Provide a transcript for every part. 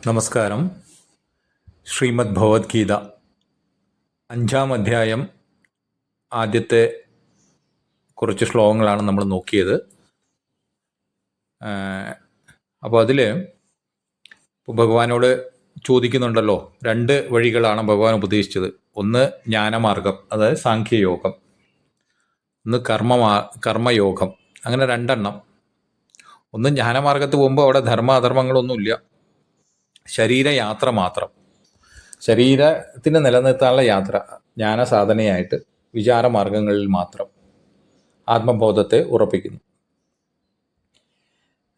നമസ്കാരം. ശ്രീമദ് ഭഗവത്ഗീത 5-ാം അധ്യായം ആദ്യത്തെ കുറച്ച് ശ്ലോകങ്ങളാണ് നമ്മൾ നോക്കിയത്. അപ്പോൾ അതിൽ ഭഗവാനോട് ചോദിക്കുന്നുണ്ടല്ലോ, 2 വഴികളാണ് ഭഗവാൻ ഉപദേശിച്ചത്. ഒന്ന് ജ്ഞാനമാർഗം, അതായത് സാഖ്യയോഗം. ഒന്ന് കർമ്മയോഗം. അങ്ങനെ 2 എണ്ണം. ഒന്ന് ജ്ഞാനമാർഗത്ത് പോകുമ്പോൾ അവിടെ ധർമ്മ അധർമ്മങ്ങളൊന്നുമില്ല, ശരീരയാത്ര മാത്രം. ശരീരത്തിന് നിലനിർത്താനുള്ള യാത്ര, ജ്ഞാന സാധനയായിട്ട് വിചാരമാർഗങ്ങളിൽ മാത്രം ആത്മബോധത്തെ ഉറപ്പിക്കുന്നു.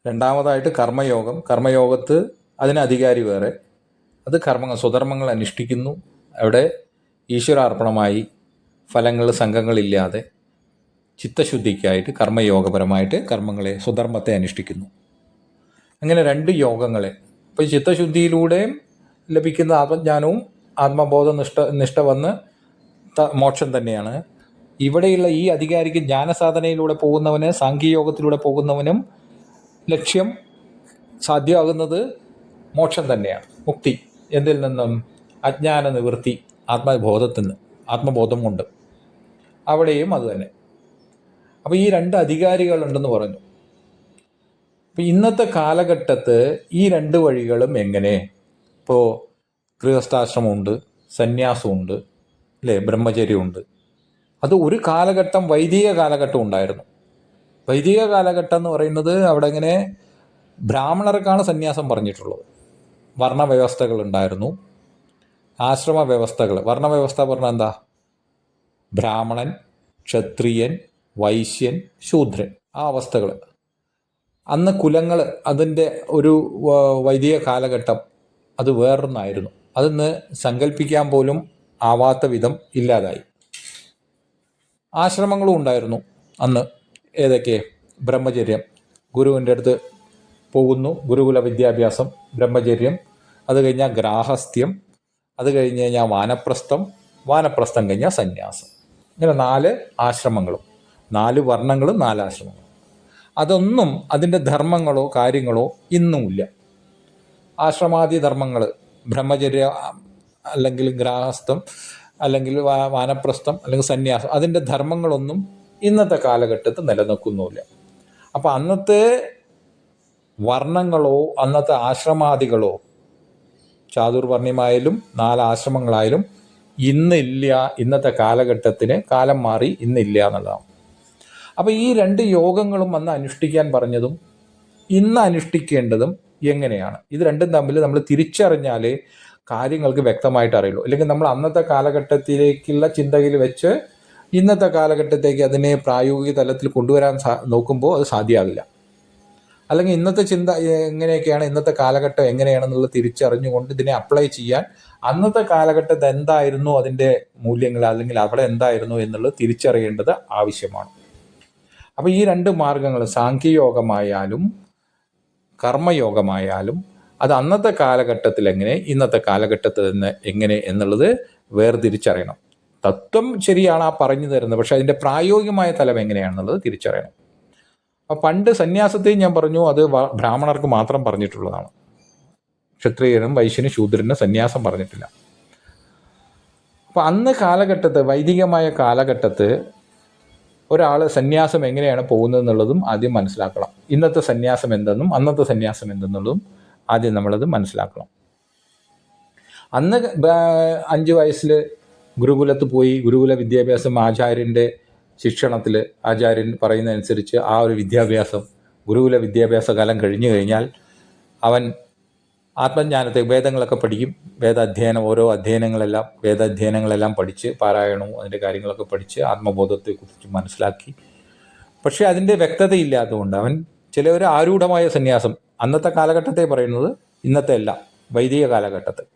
രണ്ടാമതായിട്ട് കർമ്മയോഗം. കർമ്മയോഗത്ത് അതിന് അധികാരി വേറെ, അത് സ്വധർമ്മങ്ങൾ അനുഷ്ഠിക്കുന്നു. അവിടെ ഈശ്വരാർപ്പണമായി ഫലങ്ങൾ സംഘങ്ങളില്ലാതെ ചിത്തശുദ്ധിക്കായിട്ട് കർമ്മയോഗപരമായിട്ട് സ്വധർമ്മത്തെ അനുഷ്ഠിക്കുന്നു. അങ്ങനെ 2 യോഗങ്ങളെ. അപ്പോൾ ചിത്തശുദ്ധിയിലൂടെയും ലഭിക്കുന്ന ആത്മജ്ഞാനവും ആത്മബോധ നിഷ്ഠ വന്ന് മോക്ഷം തന്നെയാണ്. ഇവിടെയുള്ള ഈ അധികാരിക്ക് ജ്ഞാനസാധനയിലൂടെ പോകുന്നവന്, സാഖ്യയോഗത്തിലൂടെ പോകുന്നവനും ലക്ഷ്യം സാധ്യമാകുന്നത് മോക്ഷം തന്നെയാണ്, മുക്തി. എന്തിൽ നിന്നും? അജ്ഞാന നിവൃത്തി, ആത്മബോധം കൊണ്ട്. അവിടെയും അത് തന്നെ. അപ്പോൾ ഈ 2 അധികാരികളുണ്ടെന്ന് പറഞ്ഞു. അപ്പം ഇന്നത്തെ കാലഘട്ടത്ത് ഈ 2 വഴികളും എങ്ങനെ? ഇപ്പോൾ ഗൃഹസ്ഥാശ്രമമുണ്ട്, സന്യാസമുണ്ട്, അല്ലേ, ബ്രഹ്മചര്യമുണ്ട്. അത് ഒരു കാലഘട്ടം, വൈദിക കാലഘട്ടം ഉണ്ടായിരുന്നു. വൈദിക കാലഘട്ടം എന്ന് പറയുന്നത് അവിടെ ഇങ്ങനെ ബ്രാഹ്മണർക്കാണ് സന്യാസം പറഞ്ഞിട്ടുള്ളത്. വർണ്ണവ്യവസ്ഥകൾ ഉണ്ടായിരുന്നു, ആശ്രമ വ്യവസ്ഥകൾ. വർണ്ണവ്യവസ്ഥ പറഞ്ഞാൽ എന്താ? ബ്രാഹ്മണൻ, ക്ഷത്രിയൻ, വൈശ്യൻ, ശൂദ്രൻ, ആ അവസ്ഥകൾ. അന്ന് കുലങ്ങൾ, അതിൻ്റെ ഒരു വൈദിക കാലഘട്ടം അത് വേറൊന്നായിരുന്നു. അതിന്ന് സങ്കല്പിക്കാൻ പോലും ആവാത്ത വിധം ഇല്ലാതായി. ആശ്രമങ്ങളും ഉണ്ടായിരുന്നു അന്ന്. ഏതൊക്കെ? ബ്രഹ്മചര്യം, ഗുരുവിൻ്റെ അടുത്ത് പോകുന്നു, ഗുരുകുല വിദ്യാഭ്യാസം, ബ്രഹ്മചര്യം. അത് കഴിഞ്ഞാൽ ഗ്രാഹസ്ഥ്യം, അത് കഴിഞ്ഞ് കഴിഞ്ഞാൽ വാനപ്രസ്ഥം കഴിഞ്ഞാൽ സന്യാസം. ഇങ്ങനെ 4 ആശ്രമങ്ങളും, 4 വർണ്ണങ്ങളും 4 ആശ്രമങ്ങളും. അതൊന്നും അതിൻ്റെ ധർമ്മങ്ങളോ കാര്യങ്ങളോ ഇന്നുമില്ല. ആശ്രമാദി ധർമ്മങ്ങൾ, ബ്രഹ്മചര്യ അല്ലെങ്കിൽ ഗ്രാഹസ്ഥം അല്ലെങ്കിൽ വാനപ്രസ്ഥം അല്ലെങ്കിൽ സന്യാസം, അതിൻ്റെ ധർമ്മങ്ങളൊന്നും ഇന്നത്തെ കാലഘട്ടത്തിൽ നിലനിൽക്കുന്നുമില്ല. അപ്പം അന്നത്തെ വർണ്ണങ്ങളോ അന്നത്തെ ആശ്രമാദികളോ, ചാതുർവർണ്ണ്യമായാലും 4 ആശ്രമങ്ങളായാലും ഇന്നില്ല. ഇന്നത്തെ കാലഘട്ടത്തിന് കാലം മാറി, ഇന്നില്ല എന്നുള്ളതാണ്. അപ്പോൾ ഈ 2 യോഗങ്ങളും അന്ന് അനുഷ്ഠിക്കാൻ പറഞ്ഞതും ഇന്ന് അനുഷ്ഠിക്കേണ്ടതും എങ്ങനെയാണ്? ഇത് രണ്ടും തമ്മിൽ നമ്മൾ തിരിച്ചറിഞ്ഞാൽ കാര്യങ്ങൾക്ക് വ്യക്തമായിട്ട് അറിയുള്ളൂ. അല്ലെങ്കിൽ നമ്മൾ അന്നത്തെ കാലഘട്ടത്തിലേക്കുള്ള ചിന്തയിൽ വെച്ച് ഇന്നത്തെ കാലഘട്ടത്തേക്ക് അതിനെ പ്രായോഗിക തലത്തിൽ കൊണ്ടുവരാൻ നോക്കുമ്പോൾ അത് സാധ്യമാകില്ല. അല്ലെങ്കിൽ ഇന്നത്തെ ചിന്ത എങ്ങനെയൊക്കെയാണ്, ഇന്നത്തെ കാലഘട്ടം എങ്ങനെയാണെന്നുള്ളത് തിരിച്ചറിഞ്ഞുകൊണ്ട് ഇതിനെ അപ്ലൈ ചെയ്യാൻ അന്നത്തെ കാലഘട്ടത്തിൽ എന്തായിരുന്നു അതിൻ്റെ മൂല്യങ്ങൾ, അല്ലെങ്കിൽ അവിടെ എന്തായിരുന്നു എന്നുള്ളത് തിരിച്ചറിയേണ്ടത് ആവശ്യമാണ്. അപ്പോൾ ഈ 2 മാർഗങ്ങൾ, സാഖ്യയോഗമായാലും കർമ്മയോഗമായാലും, അത് അന്നത്തെ കാലഘട്ടത്തിൽ എങ്ങനെ, ഇന്നത്തെ കാലഘട്ടത്തിൽ നിന്ന് എങ്ങനെ എന്നുള്ളത് വേർതിരിച്ചറിയണം. തത്വം ശരിയാണ് ആ പറഞ്ഞു തരുന്നത്, പക്ഷെ അതിൻ്റെ പ്രായോഗികമായ തലം എങ്ങനെയാണെന്നുള്ളത് തിരിച്ചറിയണം. അപ്പോൾ പണ്ട് സന്യാസത്തെയും ഞാൻ പറഞ്ഞു, അത് ബ്രാഹ്മണർക്ക് മാത്രം പറഞ്ഞിട്ടുള്ളതാണ്. ക്ഷത്രിയനും വൈശ്യനും ശൂദ്രനും സന്യാസം പറഞ്ഞിട്ടില്ല. അപ്പോൾ അന്ന് കാലഘട്ടത്ത്, വൈദികമായ കാലഘട്ടത്ത് ഒരാൾ സന്യാസം എങ്ങനെയാണ് പോകുന്നതെന്നുള്ളതും ആദ്യം മനസ്സിലാക്കണം. ഇന്നത്തെ സന്യാസം എന്തെന്നും അന്നത്തെ സന്യാസം എന്തെന്നുള്ളതും ആദ്യം നമ്മളത് മനസ്സിലാക്കണം. അന്ന് 5 വയസ്സിൽ ഗുരുകുലത്ത് പോയി, ഗുരുകുല വിദ്യാഭ്യാസം, ആചാര്യൻ്റെ ശിക്ഷണത്തിൽ ആചാര്യൻ പറയുന്നതനുസരിച്ച് ആ ഒരു വിദ്യാഭ്യാസം, ഗുരുകുല വിദ്യാഭ്യാസ കാലം കഴിഞ്ഞു കഴിഞ്ഞാൽ അവൻ ആത്മജ്ഞാനത്തെ, വേദങ്ങളൊക്കെ പഠിക്കും. ഓരോ വേദാധ്യയനങ്ങളെല്ലാം പഠിച്ച്, പാരായണവും അതിൻ്റെ കാര്യങ്ങളൊക്കെ പഠിച്ച് ആത്മബോധത്തെക്കുറിച്ച് മനസ്സിലാക്കി. പക്ഷേ അതിൻ്റെ വ്യക്തതയില്ലാത്തതുകൊണ്ട് അവൻ ഒരു ആരൂഢമായ സന്യാസം, അന്നത്തെ കാലഘട്ടത്തെ പറയുന്നത്, ഇന്നത്തെ അല്ല, വൈദിക കാലഘട്ടത്തിൽ,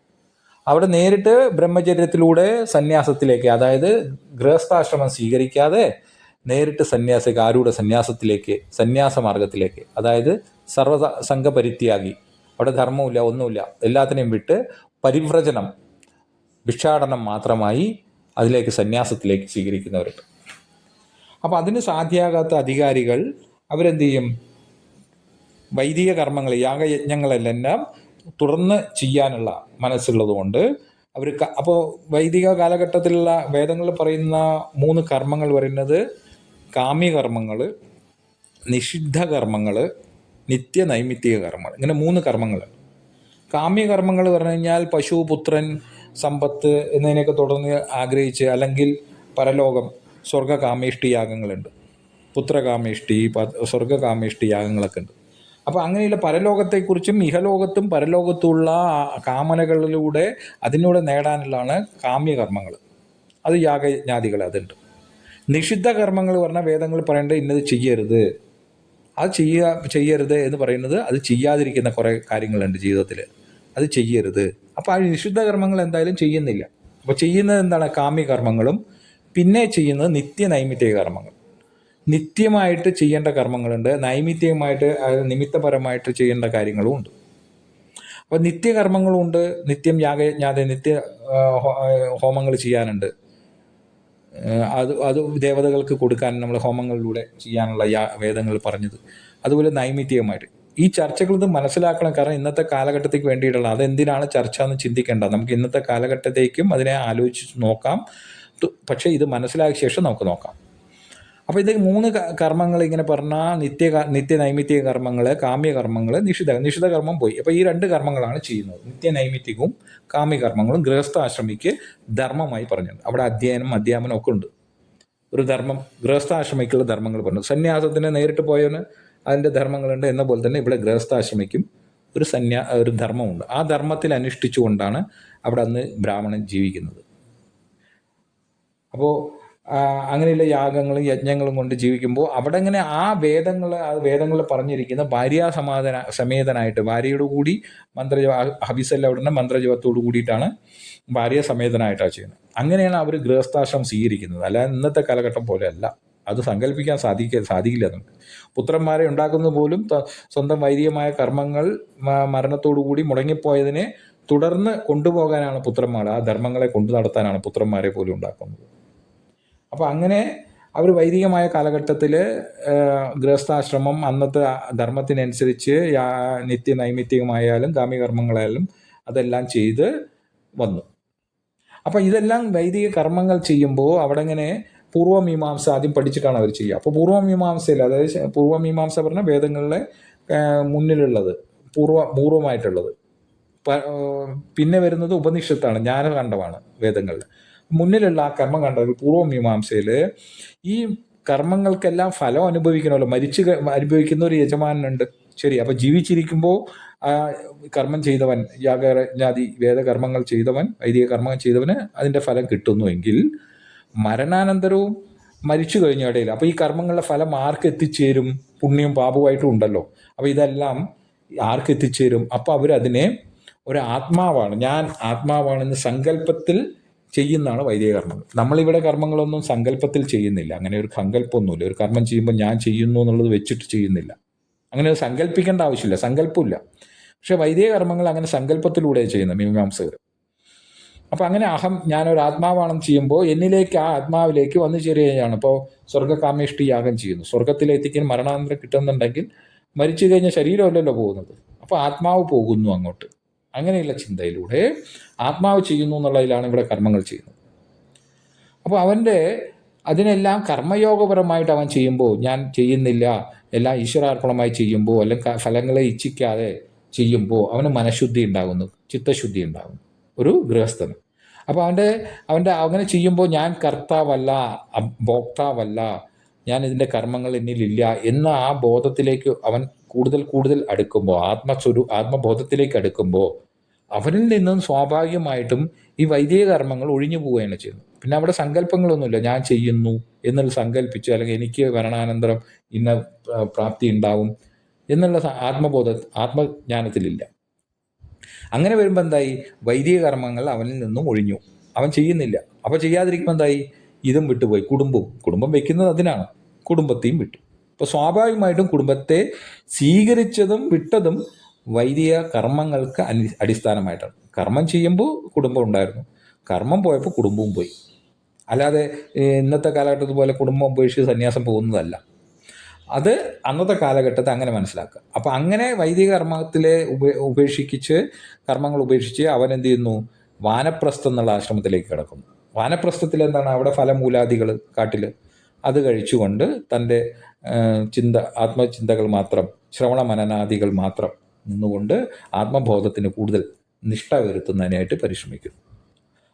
അവിടെ നേരിട്ട് ബ്രഹ്മചര്യത്തിലൂടെ സന്യാസത്തിലേക്ക്, അതായത് ഗൃഹസ്ഥാശ്രമം സ്വീകരിക്കാതെ നേരിട്ട് ആരൂഢ സന്യാസത്തിലേക്ക്, സന്യാസമാർഗത്തിലേക്ക്, അതായത് സർവസംഘപരിത്യാഗി, അവിടെ ധർമ്മമില്ല, ഒന്നുമില്ല, എല്ലാത്തിനെയും വിട്ട് പരിവ്രജനം, ഭിക്ഷാടനം മാത്രമായി അതിലേക്ക്, സന്യാസത്തിലേക്ക് സ്വീകരിക്കുന്നവരുണ്ട്. അപ്പോൾ അതിന് സാധ്യമാകാത്ത അധികാരികൾ അവരെന്ത് ചെയ്യും? വൈദിക കർമ്മങ്ങൾ, യാഗയജ്ഞങ്ങളെല്ലാം തുടർന്ന് ചെയ്യാനുള്ള മനസ്സുള്ളതുകൊണ്ട് അവർ അപ്പോൾ വൈദിക കാലഘട്ടത്തിലുള്ള വേദങ്ങൾ പറയുന്ന 3 കർമ്മങ്ങൾ പറയുന്നത് കാമ്യകർമ്മങ്ങൾ, നിഷിദ്ധ കർമ്മങ്ങൾ, നിത്യ നൈമിത്തിക കർമ്മങ്ങൾ. ഇങ്ങനെ 3 കർമ്മങ്ങൾ. കാമ്യകർമ്മങ്ങൾ പറഞ്ഞു കഴിഞ്ഞാൽ പശു, പുത്രൻ, സമ്പത്ത് എന്നതിനെയൊക്കെ തുടർന്ന് ആഗ്രഹിച്ച്, അല്ലെങ്കിൽ പരലോകം, സ്വർഗകാമേഷ്ടി യാഗങ്ങളുണ്ട്, പുത്രകാമേഷ്ടി, സ്വർഗകാമേഷ്ടി യാഗങ്ങളൊക്കെ ഉണ്ട്. അപ്പോൾ അങ്ങനെയുള്ള പരലോകത്തെക്കുറിച്ചും ഇഹലോകത്തും പരലോകത്തുമുള്ള കാമനകളിലൂടെ അതിലൂടെ നേടാനുള്ളതാണ് കാമ്യകർമ്മങ്ങൾ. അത് യാഗജ്ഞാതികൾ അതുണ്ട്. നിഷിദ്ധ കർമ്മങ്ങൾ പറഞ്ഞാൽ വേദങ്ങൾ പറയേണ്ടത് ഇന്നത് ചെയ്യരുത്, അത് ചെയ്യരുത് എന്ന് പറയുന്നത് അത് ചെയ്യാതിരിക്കുന്ന കുറേ കാര്യങ്ങളുണ്ട് ജീവിതത്തിൽ, അത് ചെയ്യരുത്. അപ്പോൾ ആ നിഷിദ്ധ കർമ്മങ്ങൾ എന്തായാലും ചെയ്യുന്നില്ല. അപ്പോൾ ചെയ്യുന്നത് എന്താണ്? കാമ്യകർമ്മങ്ങളും. പിന്നെ ചെയ്യുന്നത് നിത്യ നൈമിത്തിക കർമ്മങ്ങൾ. നിത്യമായിട്ട് ചെയ്യേണ്ട കർമ്മങ്ങളുണ്ട്, നൈമിത്തികമായിട്ട് നിമിത്തപരമായിട്ട് ചെയ്യേണ്ട കാര്യങ്ങളും ഉണ്ട്. അപ്പോൾ നിത്യകർമ്മങ്ങളും ഉണ്ട്, നിത്യം നിത്യ ഹോമങ്ങൾ ചെയ്യാനുണ്ട്. അത് ദേവതകൾക്ക് കൊടുക്കാൻ നമ്മൾ ഹോമങ്ങളിലൂടെ ചെയ്യാനുള്ള വേദങ്ങൾ പറഞ്ഞത്. അതുപോലെ നൈമിത്തികമായിട്ട് ഈ ചർച്ചകൾ ഇത് മനസ്സിലാക്കണം. കാരണം ഇന്നത്തെ കാലഘട്ടത്തേക്ക് വേണ്ടിയിട്ടുള്ള, അതെന്തിനാണ് ചർച്ച എന്ന് ചിന്തിക്കേണ്ട. നമുക്ക് ഇന്നത്തെ കാലഘട്ടത്തേക്കും അതിനെ ആലോചിച്ച് നോക്കാം. പക്ഷേ ഇത് മനസ്സിലാക്കിയ ശേഷം നമുക്ക് നോക്കാം. അപ്പോൾ ഇത് 3 കർമ്മങ്ങൾ ഇങ്ങനെ പറഞ്ഞാൽ നിത്യ നൈമിത്തിക കർമ്മങ്ങൾ, കാമ്യകർമ്മങ്ങൾ, നിഷിദ്ധ കർമ്മം പോയി. അപ്പോൾ ഈ 2 കർമ്മങ്ങളാണ് ചെയ്യുന്നത്. നിത്യ നൈമിത്തികവും കാമ്യകർമ്മങ്ങളും ഗൃഹസ്ഥാശ്രമിക്ക് ധർമ്മമായി പറഞ്ഞിട്ടുണ്ട്. അവിടെ അധ്യാപനം ഒക്കെ ഉണ്ട്. ഒരു ധർമ്മം, ഗൃഹസ്ഥാശ്രമിക്കുള്ള ധർമ്മങ്ങൾ പറഞ്ഞു. സന്യാസത്തിന് നേരിട്ട് പോയവന് അതിൻ്റെ ധർമ്മങ്ങളുണ്ട് എന്ന പോലെ തന്നെ ഇവിടെ ഗൃഹസ്ഥാശ്രമിക്കും ഒരു ധർമ്മമുണ്ട്. ആ ധർമ്മത്തിൽ അനുഷ്ഠിച്ചുകൊണ്ടാണ് അവിടെ അന്ന് ബ്രാഹ്മണൻ ജീവിക്കുന്നത്. അപ്പോൾ അങ്ങനെയുള്ള യാഗങ്ങളും യജ്ഞങ്ങളും കൊണ്ട് ജീവിക്കുമ്പോൾ അവിടെ ഇങ്ങനെ ആ വേദങ്ങൾ പറഞ്ഞിരിക്കുന്ന സമേതനായിട്ട് ഭാര്യയോട് കൂടി ഹബീസല്ല ഉടനെ മന്ത്രജപത്തോട് കൂടിയിട്ടാണ് ഭാര്യ സമേതനായിട്ടാണ് ചെയ്യുന്നത്. അങ്ങനെയാണ് അവർ ഗൃഹസ്ഥാശ്രമം സ്വീകരിക്കുന്നത്. അല്ലാതെ ഇന്നത്തെ കാലഘട്ടം പോലെ അല്ല. അത് സങ്കല്പിക്കാൻ സാധിക്കില്ല നമുക്ക്. പുത്രന്മാരെ ഉണ്ടാക്കുന്നത് പോലും സ്വന്തം വൈദികമായ കർമ്മങ്ങൾ മരണത്തോടു കൂടി മുടങ്ങിപ്പോയതിനെ തുടർന്ന് കൊണ്ടുപോകാനാണ് പുത്രന്മാർ, ആ ധർമ്മങ്ങളെ കൊണ്ടു നടത്താനാണ് പുത്രന്മാരെ പോലും ഉണ്ടാക്കുന്നത്. അപ്പോൾ അങ്ങനെ അവർ വൈദികമായ കാലഘട്ടത്തിൽ ഗൃഹസ്ഥാശ്രമം അന്നത്തെ ധർമ്മത്തിനനുസരിച്ച് നിത്യ നൈമിത്തികമായാലും കാമ്യകർമ്മങ്ങളായാലും അതെല്ലാം ചെയ്ത് വന്നു. അപ്പോൾ ഇതെല്ലാം വൈദിക കർമ്മങ്ങൾ ചെയ്യുമ്പോൾ അവിടെ ഇങ്ങനെ പൂർവ്വമീമാംസ ആദ്യം പഠിച്ചിട്ടാണ് അവർ ചെയ്യുക. അപ്പോൾ പൂർവ്വമീമാംസയിൽ, അതായത് പൂർവ്വമീമാംസ പറഞ്ഞാൽ വേദങ്ങളിലെ മുന്നിലുള്ളത്, പൂർവ്വമായിട്ടുള്ളത്. പിന്നെ വരുന്നത് ഉപനിഷത്താണ്, ജ്ഞാനകാണ്ഡമാണ് വേദങ്ങളിൽ. മുന്നിലുള്ള ആ കർമ്മകാണ്ഡത്തിൽ പൂർവ്വമീമാംസയിൽ ഈ കർമ്മങ്ങൾക്കെല്ലാം ഫലം അനുഭവിക്കണമല്ലോ. അനുഭവിക്കുന്ന ഒരു യജമാനുണ്ട്. ശരി, അപ്പോൾ ജീവിച്ചിരിക്കുമ്പോൾ കർമ്മം ചെയ്തവൻ, യാഗജ്ഞാതി വേദകർമ്മങ്ങൾ ചെയ്തവൻ, വൈദിക കർമ്മങ്ങൾ ചെയ്തവന് അതിൻ്റെ ഫലം കിട്ടുന്നുവെങ്കിൽ മരണാനന്തരവും മരിച്ചു കഴിഞ്ഞ ഇടയിൽ അപ്പോൾ ഈ കർമ്മങ്ങളുടെ ഫലം ആർക്ക് എത്തിച്ചേരും? പുണ്യവും പാപവുമായിട്ടും ഉണ്ടല്ലോ. അപ്പോൾ ഇതെല്ലാം ആർക്ക് എത്തിച്ചേരും? അപ്പോൾ അവരതിനെ ഒരു ആത്മാവാണ്, ഞാൻ ആത്മാവാണെന്ന് സങ്കല്പത്തിൽ ചെയ്യുന്നതാണ് വൈദിക കർമ്മങ്ങൾ. നമ്മളിവിടെ കർമ്മങ്ങളൊന്നും സങ്കല്പത്തിൽ ചെയ്യുന്നില്ല. അങ്ങനെ ഒരു സങ്കല്പമൊന്നുമില്ല. ഒരു കർമ്മം ചെയ്യുമ്പോൾ ഞാൻ ചെയ്യുന്നു എന്നുള്ളത് വെച്ചിട്ട് ചെയ്യുന്നില്ല. അങ്ങനെ സങ്കല്പിക്കേണ്ട ആവശ്യമില്ല, സങ്കല്പമില്ല. പക്ഷെ വൈദിക കർമ്മങ്ങൾ അങ്ങനെ സങ്കല്പത്തിലൂടെ ചെയ്യുന്നത് മീമാംസകർ. അപ്പോൾ അങ്ങനെ ഞാനൊരു ആത്മാവാണെന്ന് ചെയ്യുമ്പോൾ എന്നിലേക്ക്, ആ ആത്മാവിലേക്ക് വന്നു ചേരുകയാണ്. ഇപ്പോൾ സ്വർഗകാമേഷ്ടി യാഗം ചെയ്യുന്നു, സ്വർഗത്തിലെത്തിക്കാൻ മരണാനന്തരം കിട്ടുന്നുണ്ടെങ്കിൽ മരിച്ചു കഴിഞ്ഞ ശരീരമല്ലല്ലോ പോകുന്നത്, അപ്പോൾ ആത്മാവ് പോകുന്നു അങ്ങോട്ട്. അങ്ങനെയുള്ള ചിന്തയിലൂടെ ആത്മാവ് ചെയ്യുന്നു എന്നുള്ളതിലാണ് ഇവിടെ കർമ്മങ്ങൾ ചെയ്യുന്നത്. അപ്പോൾ അതിനെല്ലാം കർമ്മയോഗപരമായിട്ട് അവൻ ചെയ്യുമ്പോൾ, ഞാൻ ചെയ്യുന്നില്ല, എല്ലാം ഈശ്വരാർപ്പണമായി ചെയ്യുമ്പോൾ, അല്ലെങ്കിൽ ഫലങ്ങളെ ഇച്ഛിക്കാതെ ചെയ്യുമ്പോൾ അവന് മനഃശുദ്ധി ഉണ്ടാകുന്നു, ചിത്തശുദ്ധി ഉണ്ടാകുന്നു ഒരു ഗൃഹസ്ഥന്. അപ്പോൾ അവൻ്റെ അങ്ങനെ ചെയ്യുമ്പോൾ ഞാൻ കർത്താവല്ല, ഭോക്താവല്ല, ഞാൻ ഇതിൻ്റെ കർമ്മങ്ങൾ എന്നിലില്ല എന്ന ആ ബോധത്തിലേക്ക് അവൻ കൂടുതൽ അടുക്കുമ്പോൾ, ആത്മബോധത്തിലേക്ക് അടുക്കുമ്പോൾ അവരിൽ നിന്നും സ്വാഭാവികമായിട്ടും ഈ വൈദിക കർമ്മങ്ങൾ ഒഴിഞ്ഞു പോവുകയാണ് ചെയ്യുന്നത്. പിന്നെ അവിടെ സങ്കല്പങ്ങളൊന്നുമില്ല, ഞാൻ ചെയ്യുന്നു എന്നുള്ള സങ്കല്പിച്ച്, അല്ലെങ്കിൽ എനിക്ക് മരണാനന്തരം ഇന്ന പ്രാപ്തി ഉണ്ടാവും എന്നുള്ള ആത്മജ്ഞാനത്തിലില്ല. അങ്ങനെ വരുമ്പോൾ എന്തായി? വൈദിക കർമ്മങ്ങൾ അവനിൽ നിന്നും ഒഴിഞ്ഞു, അവൻ ചെയ്യുന്നില്ല. അപ്പോൾ ചെയ്യാതിരിക്കുമ്പോൾ എന്തായി? ഇതും വിട്ടുപോയി. കുടുംബം വെക്കുന്നത് അതിനാണ്, കുടുംബത്തെയും വിട്ടു. അപ്പോൾ സ്വാഭാവികമായിട്ടും കുടുംബത്തെ സ്വീകരിച്ചതും വിട്ടതും വൈദിക കർമ്മങ്ങൾക്ക് അടിസ്ഥാനമായിട്ടാണ്. കർമ്മം ചെയ്യുമ്പോൾ കുടുംബം ഉണ്ടായിരുന്നു, കർമ്മം പോയപ്പോൾ കുടുംബവും പോയി. അല്ലാതെ ഇന്നത്തെ കാലഘട്ടത്തിൽ പോലെ കുടുംബം ഉപേക്ഷിച്ച് സന്യാസം പോകുന്നതല്ല. അത് അന്നത്തെ കാലഘട്ടത്തെ അങ്ങനെ മനസ്സിലാക്കുക. അപ്പം അങ്ങനെ വൈദിക കർമ്മത്തിലെ ഉപേക്ഷിച്ച് കർമ്മങ്ങൾ ഉപേക്ഷിച്ച് അവൻ എന്ത് ചെയ്യുന്നു? വാനപ്രസ്ഥം എന്നുള്ള ആശ്രമത്തിലേക്ക് കിടക്കുന്നു. വാനപ്രസ്ഥത്തിൽ എന്താണ്? അവിടെ ഫലമൂലാദികൾ കാട്ടിൽ അത് കഴിച്ചുകൊണ്ട് തൻ്റെ ആത്മചിന്തകൾ മാത്രം, ശ്രവണ മനനാദികൾ മാത്രം നിന്നുകൊണ്ട് ആത്മബോധത്തിന് കൂടുതൽ നിഷ്ഠ വരുത്തുന്നതിനായിട്ട് പരിശ്രമിക്കുന്നു.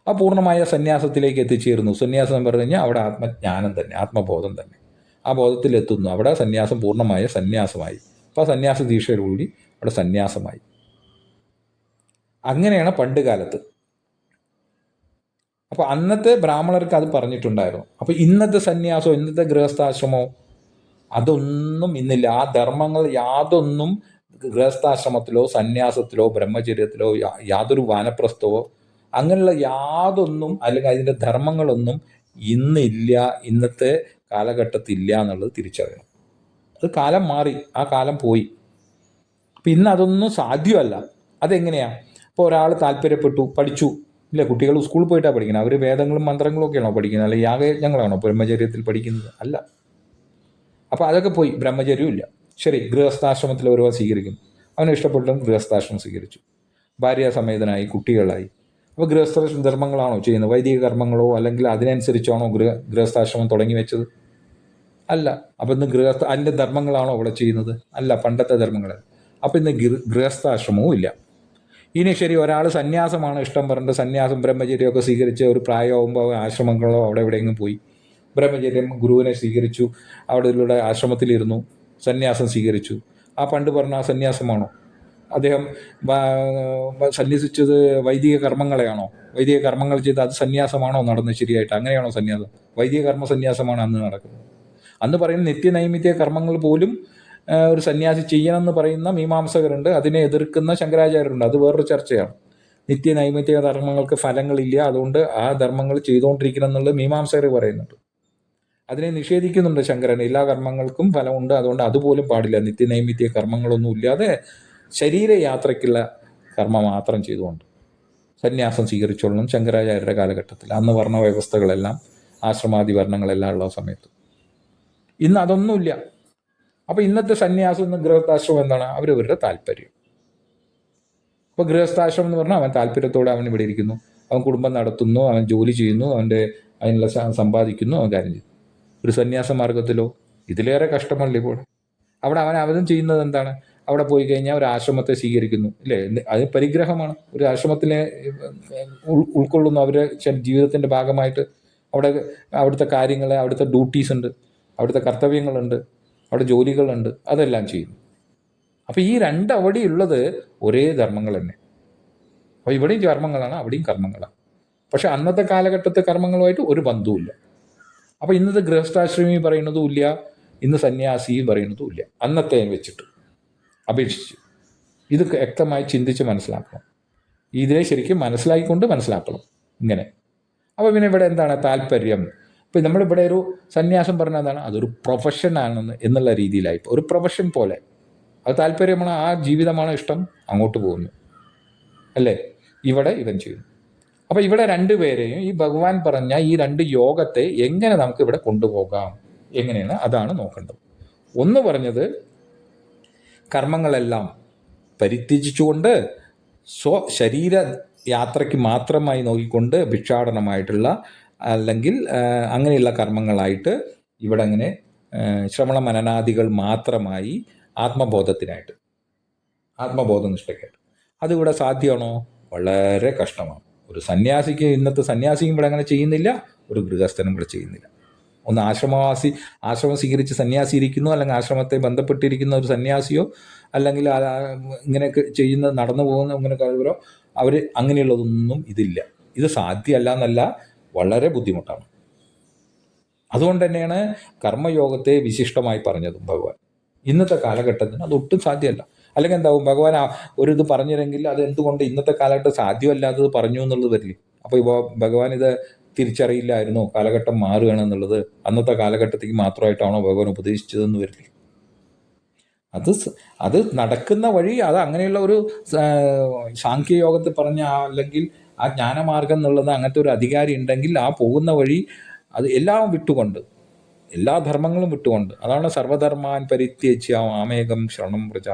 ആ പൂർണ്ണമായ സന്യാസത്തിലേക്ക് എത്തിച്ചേരുന്നു. സന്യാസം എന്ന് പറഞ്ഞു കഴിഞ്ഞാൽ അവിടെ ആത്മജ്ഞാനം തന്നെ, ആത്മബോധം തന്നെ. ആ ബോധത്തിലെത്തുന്നു. അവിടെ സന്യാസം പൂർണ്ണമായ സന്യാസമായി. അപ്പോൾ ആ സന്യാസ ദീക്ഷയിലൂടി അവിടെ സന്യാസമായി. അങ്ങനെയാണ് പണ്ട് കാലത്ത്. അപ്പോൾ അന്നത്തെ ബ്രാഹ്മണർക്ക് അത് പറഞ്ഞിട്ടുണ്ടായിരുന്നു. അപ്പോൾ ഇന്നത്തെ സന്യാസമോ ഇന്നത്തെ ഗൃഹസ്ഥാശ്രമോ അതൊന്നും ഇന്നില്ല. ആ ധർമ്മങ്ങൾ യാതൊന്നും ഗൃഹസ്ഥാശ്രമത്തിലോ സന്യാസത്തിലോ ബ്രഹ്മചര്യത്തിലോ യാതൊരു വാനപ്രസ്ഥവോ അങ്ങനെയുള്ള യാതൊന്നും അല്ലെങ്കിൽ അതിൻ്റെ ധർമ്മങ്ങളൊന്നും ഇന്നില്ല, ഇന്നത്തെ കാലഘട്ടത്തില്ല എന്നുള്ളത് തിരിച്ചറിയണം. അത് കാലം മാറി, ആ കാലം പോയി. അപ്പം ഇന്ന് അതൊന്നും സാധ്യമല്ല. അതെങ്ങനെയാ? ഇപ്പോൾ ഒരാൾ താല്പര്യപ്പെട്ടു, പഠിച്ചു, ഇല്ല, കുട്ടികൾ സ്കൂളിൽ പോയിട്ടാണ് പഠിക്കുന്നത്. അവർ വേദങ്ങളും മന്ത്രങ്ങളും ഒക്കെയാണോ പഠിക്കുന്നത്? അല്ലെങ്കിൽ യാഗയജ്ഞങ്ങളാണോ ബ്രഹ്മചര്യത്തിൽ പഠിക്കുന്നത്? അല്ല. അപ്പോൾ അതൊക്കെ പോയി, ബ്രഹ്മചര്യവും ഇല്ല. ശരി, ഗൃഹസ്ഥാശ്രമത്തിൽ ഒരുവ സ്വീകരിക്കുന്നു. അവനെ ഇഷ്ടപ്പെട്ടതും ഗൃഹസ്ഥാശ്രമം സ്വീകരിച്ചു, ഭാര്യാസമേതനായി, കുട്ടികളായി. അപ്പോൾ ഗൃഹസ്ഥ ധർമ്മങ്ങളാണോ ചെയ്യുന്നത്? വൈദിക കർമ്മങ്ങളോ അല്ലെങ്കിൽ അതിനനുസരിച്ചാണോ ഗൃഹസ്ഥാശ്രമം തുടങ്ങി വെച്ചത്? അല്ല. അപ്പോൾ ഇന്ന് അതിൻ്റെ ധർമ്മങ്ങളാണോ അവിടെ ചെയ്യുന്നത്? അല്ല, പണ്ടത്തെ ധർമ്മങ്ങൾ. അപ്പോൾ ഇന്ന് ഗൃഹസ്ഥാശ്രമവും ഇല്ല. ഇനി ശരി, ഒരാൾ സന്യാസമാണ് ഇഷ്ടം പറഞ്ഞിട്ട് സന്യാസം ബ്രഹ്മചര്യമൊക്കെ സ്വീകരിച്ച് ഒരു പ്രായമാകുമ്പോൾ ആശ്രമങ്ങളോ അവിടെ എവിടെയെങ്കിലും പോയി ബ്രഹ്മചര്യം ഗുരുവിനെ സ്വീകരിച്ചു, അവിടെയുള്ള ആശ്രമത്തിലിരുന്നു, സന്യാസം സ്വീകരിച്ചു. ആ പണ്ട് പറഞ്ഞ ആ സന്യാസമാണോ? അദ്ദേഹം സന്യസിച്ചത് വൈദിക കർമ്മങ്ങളെയാണോ? വൈദിക കർമ്മങ്ങൾ ചെയ്ത് അത് സന്യാസമാണോ നടന്നത് ശരിയായിട്ട്? അങ്ങനെയാണോ സന്യാസം? വൈദിക കർമ്മ സന്യാസമാണ് അന്ന് നടക്കുന്നത്. അന്ന് പറയുന്ന നിത്യനൈമിത്യ കർമ്മങ്ങൾ പോലും ഒരു സന്യാസി ചെയ്യണമെന്ന് പറയുന്ന മീമാംസകരുണ്ട്, അതിനെ എതിർക്കുന്ന ശങ്കരാചാര്യരുണ്ട്. അത് വേറൊരു ചർച്ചയാണ്. നിത്യനൈമിത്യ കർമ്മങ്ങൾക്ക് ഫലങ്ങളില്ല, അതുകൊണ്ട് ആ ധർമ്മങ്ങൾ ചെയ്തുകൊണ്ടിരിക്കണം എന്നുള്ളത് മീമാംസകർ പറയുന്നുണ്ട്. അതിനെ നിഷേധിക്കുന്നുണ്ട് ശങ്കരൻ. എല്ലാ കർമ്മങ്ങൾക്കും ഫലമുണ്ട്, അതുകൊണ്ട് അതുപോലും പാടില്ല. നിത്യനൈമിത്യ കർമ്മങ്ങളൊന്നും ഇല്ലാതെ ശരീരയാത്രയ്ക്കുള്ള കർമ്മം മാത്രം ചെയ്തുകൊണ്ട് സന്യാസം സ്വീകരിച്ചോളണം ശങ്കരാചാര്യരുടെ കാലഘട്ടത്തിൽ. അന്ന് വർണ്ണ വ്യവസ്ഥകളെല്ലാം, ആശ്രമാദി വർണ്ണങ്ങളെല്ലാം ഉള്ള സമയത്ത്. ഇന്ന് അതൊന്നുമില്ല. അപ്പോൾ ഇന്നത്തെ സന്യാസം, ഇന്ന് ഗൃഹസ്ഥാശ്രമം എന്താണ്? അവരവരുടെ താല്പര്യം. അപ്പോൾ ഗൃഹസ്ഥാശ്രമം എന്ന് പറഞ്ഞാൽ അവൻ താല്പര്യത്തോടെ അവൻ ഇവിടെ ഇരിക്കുന്നു, അവൻ കുടുംബം നടത്തുന്നു, അവൻ ജോലി ചെയ്യുന്നു, അതിനുള്ള സമ്പാദിക്കുന്നു, അവൻ കാര്യം ചെയ്യുന്നു. ഒരു സന്യാസ മാർഗത്തിലോ ഇതിലേറെ കഷ്ടമല്ല ഇപ്പോൾ. അവിടെ അവനും ചെയ്യുന്നത് എന്താണ്? അവിടെ പോയി കഴിഞ്ഞാൽ ഒരു ആശ്രമത്തെ സ്വീകരിക്കുന്നു, ഇല്ലേ? അത് പരിഗ്രഹമാണ്. ഒരു ആശ്രമത്തിനെ ഉൾക്കൊള്ളുന്നു, അവരുടെ ജീവിതത്തിൻ്റെ ഭാഗമായിട്ട്. അവിടുത്തെ കാര്യങ്ങൾ, അവിടുത്തെ ഡ്യൂട്ടീസ് ഉണ്ട്, അവിടുത്തെ കർത്തവ്യങ്ങളുണ്ട്, അവിടെ ജോലികളുണ്ട്, അതെല്ലാം ചെയ്യുന്നു. അപ്പോൾ ഈ അവിടെയുള്ളത് ഒരേ ധർമ്മങ്ങൾ തന്നെ. അപ്പോൾ ഇവിടെയും കർമ്മങ്ങളാണ്, അവിടെയും കർമ്മങ്ങളാണ്. പക്ഷെ അന്നത്തെ കാലഘട്ടത്തെ കർമ്മങ്ങളുമായിട്ട് ഒരു ബന്ധവുമില്ല. അപ്പോൾ ഇന്നത്തെ ഗൃഹസ്ഥാശ്രമി പറയുന്നതും ഇല്ല, ഇന്ന് സന്യാസിയും പറയുന്നതും ഇല്ല, അന്നത്തെ വെച്ചിട്ട് അപേക്ഷിച്ച്. ഇത് വ്യക്തമായി ചിന്തിച്ച് മനസ്സിലാക്കണം. ഇതിനെ ശരിക്കും മനസ്സിലാക്കണം ഇങ്ങനെ. അപ്പോൾ പിന്നെ ഇവിടെ എന്താണ് താല്പര്യം? ഇപ്പം നമ്മളിവിടെ ഒരു സന്യാസം പറഞ്ഞാൽ എന്താണ്? അതൊരു പ്രൊഫഷനാണെന്ന് എന്നുള്ള രീതിയിലായി, ഒരു പ്രൊഫഷൻ പോലെ. അത് താല്പര്യമാണ്, ആ ജീവിതമാണ് ഇഷ്ടം, അങ്ങോട്ട് പോകുന്നു, അല്ലേ? ഇവിടെ ഇവൻ ചെയ്യുന്നു. അപ്പോൾ ഇവിടെ രണ്ടുപേരെയും ഈ ഭഗവാൻ പറഞ്ഞ ഈ രണ്ട് യോഗത്തെ എങ്ങനെ നമുക്ക് ഇവിടെ കൊണ്ടുപോകാം, എങ്ങനെയാണ്, അതാണ് നോക്കേണ്ടത്. ഒന്ന് പറഞ്ഞത് കർമ്മങ്ങളെല്ലാം പരിത്യജിച്ചുകൊണ്ട് ശരീര യാത്രയ്ക്ക് മാത്രമായി നോക്കിക്കൊണ്ട് ഭിക്ഷാടനമായിട്ടുള്ള അല്ലെങ്കിൽ അങ്ങനെയുള്ള കർമ്മങ്ങളായിട്ട് ഇവിടെ അങ്ങനെ ശ്രവണ മനനാദികൾ മാത്രമായി ആത്മബോധത്തിനായിട്ട്, ആത്മബോധനിഷ്ഠയ്ക്കായിട്ട്. അതിവിടെ സാധ്യമാണോ? വളരെ കഷ്ടമാണ്. ഒരു സന്യാസിക്ക്, ഇന്നത്തെ സന്യാസിക്കും ഇവിടെ അങ്ങനെ ചെയ്യുന്നില്ല, ഒരു ഗൃഹസ്ഥനും ഇവിടെ ചെയ്യുന്നില്ല. ഒന്ന് ആശ്രമം സ്വീകരിച്ച് സന്യാസി ഇരിക്കുന്നു, അല്ലെങ്കിൽ ആശ്രമത്തെ ബന്ധപ്പെട്ടിരിക്കുന്ന ഒരു സന്യാസിയോ അല്ലെങ്കിൽ ഇങ്ങനെയൊക്കെ നടന്നു പോകുന്ന ഇങ്ങനെ അവർ അങ്ങനെയുള്ളതൊന്നും ഇതില്ല. ഇത് സാധ്യമല്ല എന്നല്ല, വളരെ ബുദ്ധിമുട്ടാണ്. അതുകൊണ്ട് തന്നെയാണ് കർമ്മയോഗത്തെ വിശിഷ്ടമായി പറഞ്ഞതും ഭഗവാൻ. ഇന്നത്തെ കാലഘട്ടത്തിന് അതൊട്ടും സാധ്യമല്ല. അല്ലെങ്കിൽ എന്താവും, ഭഗവാൻ ഒരു ഇത് പറഞ്ഞില്ലെങ്കിൽ അത് എന്തുകൊണ്ട് ഇന്നത്തെ കാലഘട്ടം സാധ്യമല്ലാത്തത് പറഞ്ഞു എന്നുള്ളത് വരില്ലേ? അപ്പോൾ ഇപ്പോൾ ഭഗവാൻ ഇത് തിരിച്ചറിയില്ലായിരുന്നോ? കാലഘട്ടം മാറുകയാണെന്നുള്ളത് അന്നത്തെ കാലഘട്ടത്തേക്ക് മാത്രമായിട്ടാണോ ഭഗവാൻ ഉപദേശിച്ചതെന്ന് വരില്ലേ? അത് നടക്കുന്ന വഴി, അത് അങ്ങനെയുള്ള ഒരു സാഖ്യയോഗത്തിൽ പറഞ്ഞ അല്ലെങ്കിൽ ആ ജ്ഞാനമാർഗം എന്നുള്ളത് അങ്ങനത്തെ ഒരു അധികാരി ഉണ്ടെങ്കിൽ ആ പോകുന്ന വഴി അത് എല്ലാം വിട്ടുകൊണ്ട് എല്ലാ ധർമ്മങ്ങളും വിട്ടുകൊണ്ട്. അതാണ് സർവധർമാൻ പരിത്യജ്യ മാമേകം ശരണം വ്രജ.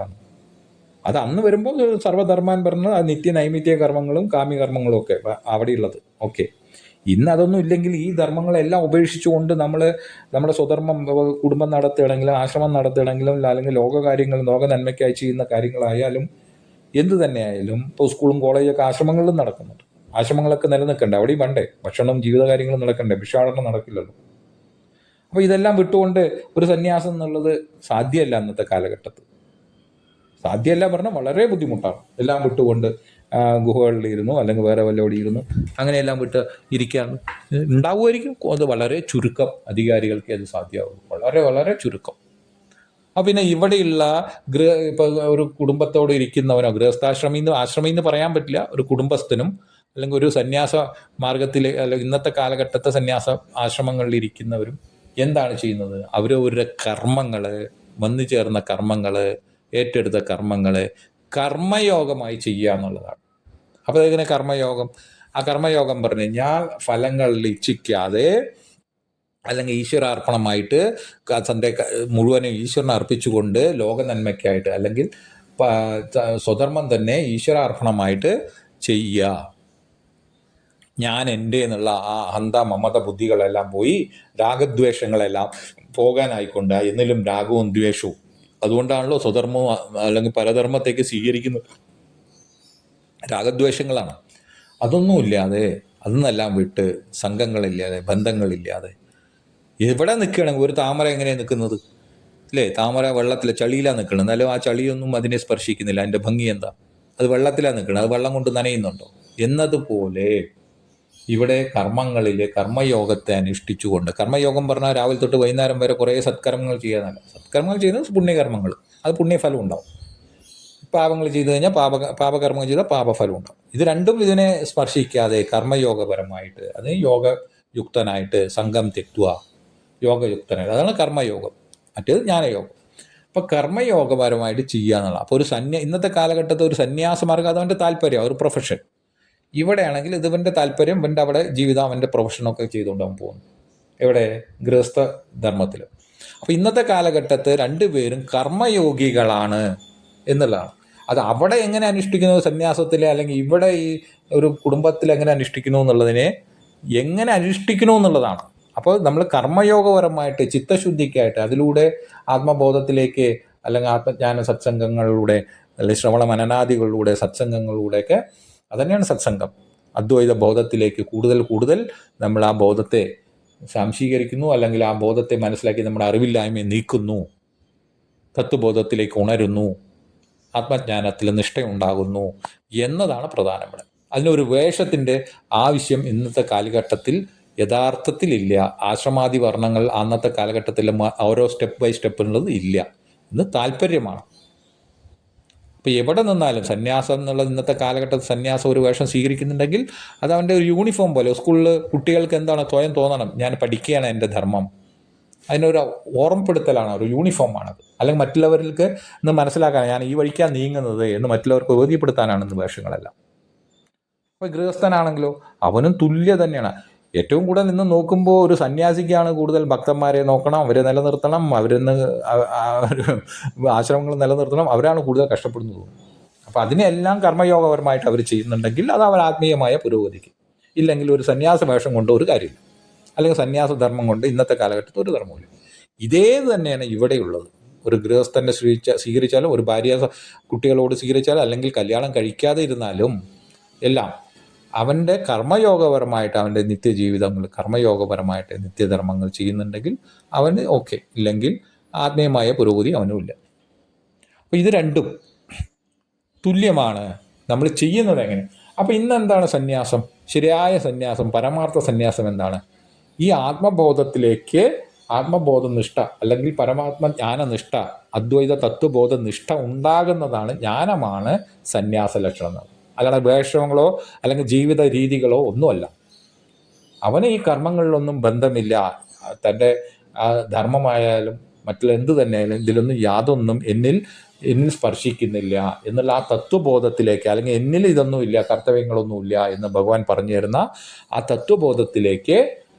അത് അന്ന് വരുമ്പോൾ സർവധർമാൻ പറഞ്ഞത് അത് നിത്യ നൈമിത്യ കർമ്മങ്ങളും കാമ്യകർമ്മങ്ങളും ഒക്കെ അവിടെയുള്ളത്. ഓക്കെ, ഇന്ന് അതൊന്നും ഇല്ലെങ്കിൽ ഈ ധർമ്മങ്ങളെല്ലാം ഉപേക്ഷിച്ചുകൊണ്ട് നമ്മൾ നമ്മുടെ സ്വധർമ്മം, കുടുംബം നടത്തുകയാണെങ്കിലും ആശ്രമം നടത്തുകയാണെങ്കിലും അല്ലെങ്കിൽ ലോകകാര്യങ്ങൾ ലോക നന്മയ്ക്കായി ചെയ്യുന്ന കാര്യങ്ങളായാലും എന്തു തന്നെയായാലും ഇപ്പോൾ സ്കൂളും കോളേജൊക്കെ ആശ്രമങ്ങളിലും നടക്കുന്നുണ്ട്. ആശ്രമങ്ങളൊക്കെ നിലനിൽക്കണ്ടേ? അവിടെയും വേണ്ടേ ഭക്ഷണം, ജീവിതകാര്യങ്ങളും നടക്കണ്ടേ? ഭിക്ഷാടനം നടക്കില്ലല്ലോ. അപ്പോൾ ഇതെല്ലാം വിട്ടുകൊണ്ട് ഒരു സന്യാസം എന്നുള്ളത് സാധ്യമല്ല അന്നത്തെ കാലഘട്ടത്തിൽ. സാധ്യമല്ല പറഞ്ഞാൽ വളരെ ബുദ്ധിമുട്ടാണ്. എല്ലാം വിട്ടുകൊണ്ട് ഗുഹകളിലിരുന്നു അല്ലെങ്കിൽ വേറെ വല്ലവിടെ ഇരുന്നു അങ്ങനെയെല്ലാം വിട്ട് ഇരിക്കാൻ ഉണ്ടാവുമായിരിക്കും. അത് വളരെ ചുരുക്കം അധികാരികൾക്ക് അത് സാധ്യമാകും, വളരെ വളരെ ചുരുക്കം. പിന്നെ ഇവിടെയുള്ള ഇപ്പോൾ ഒരു കുടുംബത്തോട് ഇരിക്കുന്നവനോ ആശ്രമി എന്ന് പറയാൻ പറ്റില്ല, ഒരു കുടുംബസ്ഥനും അല്ലെങ്കിൽ ഒരു സന്യാസ മാർഗത്തിൽ അല്ലെങ്കിൽ ഇന്നത്തെ കാലഘട്ടത്തെ സന്യാസ ആശ്രമങ്ങളിൽ ഇരിക്കുന്നവരും എന്താണ് ചെയ്യുന്നത്? അവരവരുടെ കർമ്മങ്ങൾ, വന്നു ചേർന്ന കർമ്മങ്ങൾ, ഏറ്റെടുത്ത കർമ്മങ്ങൾ കർമ്മയോഗമായി ചെയ്യുക എന്നുള്ളതാണ്. അപ്പോൾ എങ്ങനെ കർമ്മയോഗം? ആ കർമ്മയോഗം പറഞ്ഞു കഴിഞ്ഞാൽ ഫലങ്ങളിൽ ഇച്ഛിക്കാതെ അല്ലെങ്കിൽ ഈശ്വരാർപ്പണമായിട്ട് തൻ്റെ മുഴുവനും ഈശ്വരനെ അർപ്പിച്ചുകൊണ്ട് ലോക നന്മയ്ക്കായിട്ട് അല്ലെങ്കിൽ സ്വധർമ്മം തന്നെ ഈശ്വരാർപ്പണമായിട്ട് ചെയ്യുക. ഞാൻ എൻ്റെ എന്നുള്ള ആ അഹന്ത മമത ബുദ്ധികളെല്ലാം പോയി രാഗദ്വേഷങ്ങളെല്ലാം പോകാനായിക്കൊണ്ട് എന്നിലും രാഗവും ദ്വേഷവും. അതുകൊണ്ടാണല്ലോ സ്വധർമ്മവും അല്ലെങ്കിൽ പരധർമ്മത്തേക്ക് സ്വീകരിക്കുന്നത്. രാഗദ്വേഷങ്ങളാണ്. അതൊന്നുമില്ലാതെ അതെന്നെല്ലാം വിട്ട് സംഘങ്ങളില്ലാതെ ബന്ധങ്ങളില്ലാതെ എവിടെ നിൽക്കുകയാണെങ്കിൽ ഒരു താമര എങ്ങനെയാണ് നിൽക്കുന്നത് അല്ലേ? താമര വെള്ളത്തിലെ ചളിയിലാണ് നിൽക്കുന്നത്, എന്നാലും ആ ചളിയൊന്നും അതിനെ സ്പർശിക്കുന്നില്ല. അതിൻ്റെ ഭംഗി എന്താ? അത് വെള്ളത്തിലാണ് നിൽക്കുന്നത്, അത് വെള്ളം കൊണ്ട് നനയുന്നുണ്ടോ? എന്നതുപോലെ ഇവിടെ കർമ്മങ്ങളിൽ കർമ്മയോഗത്തെ അനുഷ്ഠിച്ചുകൊണ്ട്, കർമ്മയോഗം പറഞ്ഞാൽ രാവിലെ തൊട്ട് വൈകുന്നേരം വരെ കുറേ സത്കർമ്മങ്ങൾ ചെയ്യാനല്ല. സത്കർമ്മങ്ങൾ ചെയ്യുന്നത് പുണ്യകർമ്മങ്ങൾ, അത് പുണ്യഫലം ഉണ്ടാവും. പാപങ്ങൾ ചെയ്തു കഴിഞ്ഞാൽ പാപകർമ്മങ്ങൾ ചെയ്താൽ പാപഫലം ഉണ്ടാവും. ഇത് രണ്ടും ഇതിനെ സ്പർശിക്കാതെ കർമ്മയോഗപരമായിട്ട്, അത് യോഗയുക്തനായിട്ട് സംഘം തെറ്റുക, യോഗയുക്തനായിട്ട്, അതാണ് കർമ്മയോഗം. മറ്റേത് ജ്ഞാനയോഗം. അപ്പോൾ കർമ്മയോഗപരമായിട്ട് ചെയ്യുക എന്നുള്ള. അപ്പോൾ ഇന്നത്തെ കാലഘട്ടത്തിൽ ഒരു സന്യാസമാർഗം അതവൻ്റെ താല്പര്യം, ഒരു പ്രൊഫഷൻ. ഇവിടെയാണെങ്കിൽ ഇതിവൻ്റെ താല്പര്യം, ഇവൻ്റെ അവിടെ ജീവിതം, അവൻ്റെ പ്രൊഫഷനൊക്കെ ചെയ്തുകൊണ്ട് അവൻ പോകുന്നു. എവിടെ? ഗൃഹസ്ഥ ധർമ്മത്തിൽ. അപ്പോൾ ഇന്നത്തെ കാലഘട്ടത്തിൽ രണ്ടുപേരും കർമ്മയോഗികളാണ് എന്നുള്ളതാണ്. അത് അവിടെ എങ്ങനെ അനുഷ്ഠിക്കുന്നു സന്യാസത്തിൽ, അല്ലെങ്കിൽ ഇവിടെ ഈ ഒരു കുടുംബത്തിൽ എങ്ങനെ അനുഷ്ഠിക്കുന്നു എന്നുള്ളതിനെ എങ്ങനെ അനുഷ്ഠിക്കുന്നു എന്നുള്ളതാണ്. അപ്പോൾ നമ്മൾ കർമ്മയോഗപരമായിട്ട് ചിത്തശുദ്ധിക്കായിട്ട് അതിലൂടെ ആത്മബോധത്തിലേക്ക് അല്ലെങ്കിൽ ആത്മജ്ഞാന സത്സംഗങ്ങളിലൂടെ അല്ലെങ്കിൽ ശ്രവണ മനനാദികളിലൂടെ സത്സംഗങ്ങളിലൂടെയൊക്കെ, അതുതന്നെയാണ് സത്സംഗം, അദ്വൈത ബോധത്തിലേക്ക് കൂടുതൽ കൂടുതൽ നമ്മൾ ആ ബോധത്തെ സംശീകരിക്കുന്നു, അല്ലെങ്കിൽ ആ ബോധത്തെ മനസ്സിലാക്കി നമ്മുടെ അറിവില്ലായ്മയെ നീക്കുന്നു, തത്വബോധത്തിലേക്ക് ഉണരുന്നു, ആത്മജ്ഞാനത്തിൽ നിഷ്ഠയുണ്ടാകുന്നു എന്നതാണ് പ്രധാനം. ഇവിടെ അതിനൊരു വേഷത്തിൻ്റെ ആവശ്യം ഇന്നത്തെ കാലഘട്ടത്തിൽ യഥാർത്ഥത്തിലില്ല. ആശ്രമാദി വർണ്ണങ്ങൾ അന്നത്തെ കാലഘട്ടത്തിൽ ഓരോ സ്റ്റെപ്പ് ബൈ സ്റ്റെപ്പ് എന്നുള്ളത് ഇല്ല. ഇന്ന് താല്പര്യമാണ്. ഇപ്പോൾ എവിടെ നിന്നാലും സന്യാസം എന്നുള്ളത് ഇന്നത്തെ കാലഘട്ടത്തിൽ സന്യാസം ഒരു വേഷം സ്വീകരിക്കുന്നുണ്ടെങ്കിൽ അത് അവൻ്റെ ഒരു യൂണിഫോം പോലെ. സ്കൂളിൽ കുട്ടികൾക്ക് എന്താണ് സ്വയം തോന്നണം, ഞാൻ പഠിക്കുകയാണ് എൻ്റെ ധർമ്മം. അതിനൊരു ഓർമ്മപ്പെടുത്തലാണ്, ഒരു യൂണിഫോമാണത്. അല്ലെങ്കിൽ മറ്റുള്ളവർക്ക് ഇന്ന് മനസ്സിലാക്കാൻ ഞാൻ ഈ വഴിക്കാണ് നീങ്ങുന്നത് എന്ന് മറ്റുള്ളവർക്ക് ബോധ്യപ്പെടുത്താനാണ് ഇന്ന് വേഷങ്ങളെല്ലാം. അപ്പോൾ ഗൃഹസ്ഥനാണെങ്കിലോ അവനും തുല്യ തന്നെയാണ്. ഏറ്റവും കൂടുതൽ ഇന്ന് നോക്കുമ്പോൾ ഒരു സന്യാസിക്കാണ് കൂടുതൽ ഭക്തന്മാരെ നോക്കണം, അവരെ നിലനിർത്തണം, അവരെന്ന് ആശ്രമങ്ങൾ നിലനിർത്തണം, അവരാണ് കൂടുതൽ കഷ്ടപ്പെടുന്നത്. അപ്പോൾ അതിനെല്ലാം കർമ്മയോഗപരമായിട്ട് അവർ ചെയ്യുന്നുണ്ടെങ്കിൽ അത് അവർ ആത്മീയമായ പുരോഗതിക്ക്. ഇല്ലെങ്കിൽ ഒരു സന്യാസ വേഷം കൊണ്ട് ഒരു കാര്യമില്ല, അല്ലെങ്കിൽ സന്യാസധർമ്മം കൊണ്ട് ഇന്നത്തെ കാലഘട്ടത്തിൽ ഒരു ധർമ്മമില്ല. ഇതേ തന്നെയാണ് ഇവിടെയുള്ളത്. ഒരു ഗൃഹസ്ഥനെ സ്വീകരിച്ചാലും, ഒരു ഭാര്യ കുട്ടികളോട് സ്വീകരിച്ചാലും, അല്ലെങ്കിൽ കല്യാണം കഴിക്കാതെ ഇരുന്നാലും എല്ലാം അവൻ്റെ കർമ്മയോഗപരമായിട്ട് അവൻ്റെ നിത്യജീവിതങ്ങൾ കർമ്മയോഗപരമായിട്ട് നിത്യധർമ്മങ്ങൾ ചെയ്യുന്നുണ്ടെങ്കിൽ അവന് ഓക്കെ, ഇല്ലെങ്കിൽ ആത്മീയമായ പുരോഗതി അവനുമില്ല. അപ്പോൾ ഇത് രണ്ടും തുല്യമാണ് നമ്മൾ ചെയ്യുന്നത് എങ്ങനെ. അപ്പോൾ ഇന്നെന്താണ് സന്യാസം? ശരിയായ സന്യാസം, പരമാർത്ഥ സന്യാസം എന്താണ്? ഈ ആത്മബോധത്തിലേക്ക് ആത്മബോധനിഷ്ഠ അല്ലെങ്കിൽ പരമാത്മ ജ്ഞാനനിഷ്ഠ, അദ്വൈത തത്വബോധനിഷ്ഠ ഉണ്ടാകുന്നതാണ്, ജ്ഞാനമാണ് സന്യാസ ലക്ഷണം. അല്ലാതെ വേഷങ്ങളോ അല്ലെങ്കിൽ ജീവിത രീതികളോ ഒന്നുമല്ല. അവന് ഈ കർമ്മങ്ങളിലൊന്നും ബന്ധമില്ല. തൻ്റെ ധർമ്മമായാലും മറ്റുള്ള എന്ത് തന്നെയായാലും ഇതിലൊന്നും യാതൊന്നും എന്നിൽ സ്പർശിക്കുന്നില്ല എന്നുള്ള ആ തത്വബോധത്തിലേക്ക്, അല്ലെങ്കിൽ എന്നിൽ ഇതൊന്നുമില്ല, കർത്തവ്യങ്ങളൊന്നുമില്ല എന്ന് ഭഗവാൻ പറഞ്ഞു തരുന്ന ആ തത്വബോധത്തിലേക്ക്